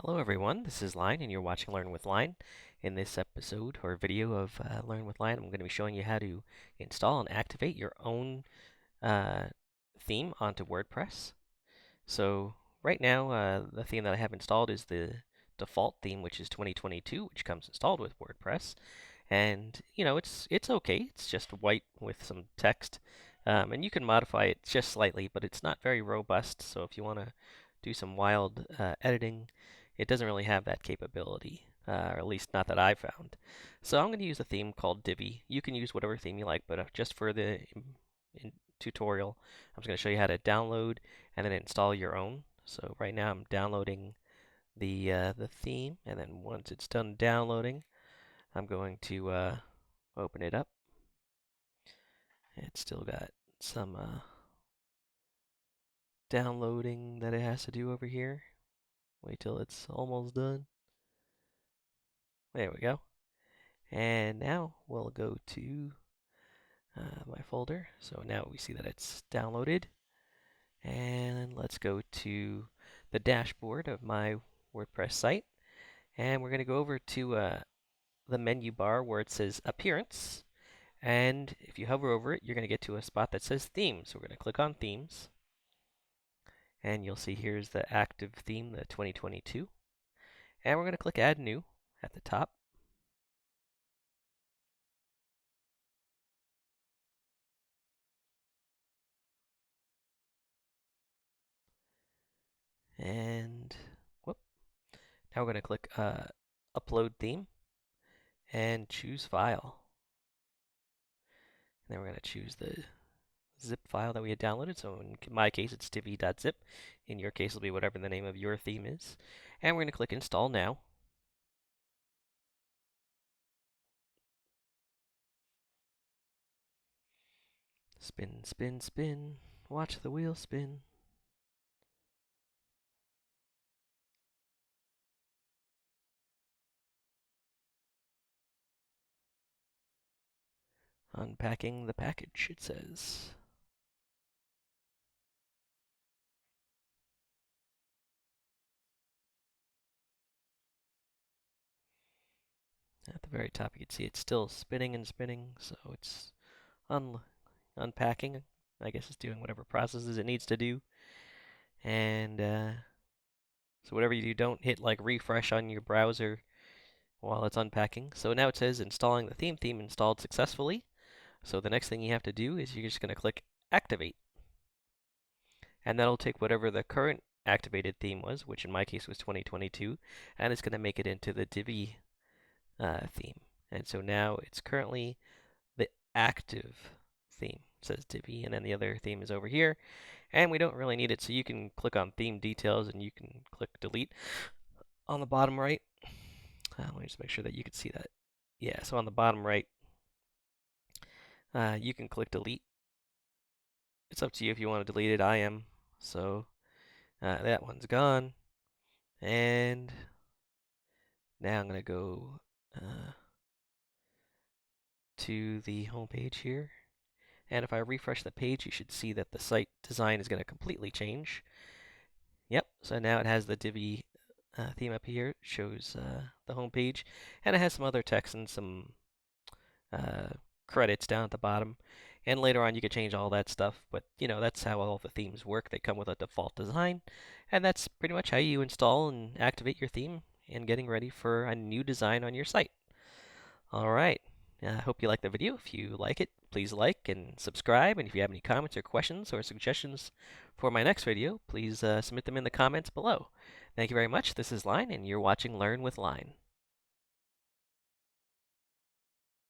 Hello everyone, this is Line and you're watching Learn with Line. In this episode or video of Learn with Line, I'm going to be showing you how to install and activate your own uh, theme onto WordPress. So right now, the theme that I have installed is the default theme, which is 2022, which comes installed with WordPress. And it's okay. It's just white with some text, and you can modify it just slightly, but it's not very robust. So if you want to do some wild editing, it doesn't really have that capability, or at least not that I found. So I'm going to use a theme called Divi. You can use whatever theme you like, but just for the tutorial, I'm just going to show you how to download and then install your own. So right now I'm downloading the theme, and then once it's done downloading, I'm going to open it up. It's still got some downloading that it has to do over here. Wait till it's almost done. There we go. And now we'll go to my folder. So now we see that it's downloaded. And let's go to the dashboard of my WordPress site. And we're going to go over to the menu bar where it says Appearance. And if you hover over it, you're going to get to a spot that says Themes. So we're going to click on Themes. And you'll see here's the active theme, the 2022. And we're going to click Add New at the top. And whoop. Now we're going to click Upload Theme and choose File. And then we're going to choose the zip file that we had downloaded. So in my case, it's divi.zip. In your case, it'll be whatever the name of your theme is. And we're going to click Install Now. Spin, spin, spin. Watch the wheel spin. Unpacking the package, it says. At the very top, you can see it's still spinning and spinning, so it's unpacking. I guess it's doing whatever processes it needs to do. And so whatever you do, don't hit like refresh on your browser while it's unpacking. So now it says installing the theme installed successfully. So the next thing you have to do is you're just going to click Activate. And that'll take whatever the current activated theme was, which in my case was 2022, and it's going to make it into the Divi theme. And so now it's currently the active theme. It says Divi, and then the other theme is over here. And we don't really need it, so you can click on Theme Details, and you can click Delete on the bottom right. Let me just make sure that you can see that. Yeah, so on the bottom right, you can click Delete. It's up to you if you want to delete it. I am. So that one's gone. And now I'm going to go to the home page here. And if I refresh the page, you should see that the site design is going to completely change. Yep, so now it has the Divi theme up here. It shows the home page, and it has some other text and some credits down at the bottom. And later on, you can change all that stuff, but that's how all the themes work. They come with a default design, and that's pretty much how you install and activate your theme and getting ready for a new design on your site. All right. I hope you liked the video. If you like it, please like and subscribe. And if you have any comments or questions or suggestions for my next video, please submit them in the comments below. Thank you very much. This is Line, and you're watching Learn with Line.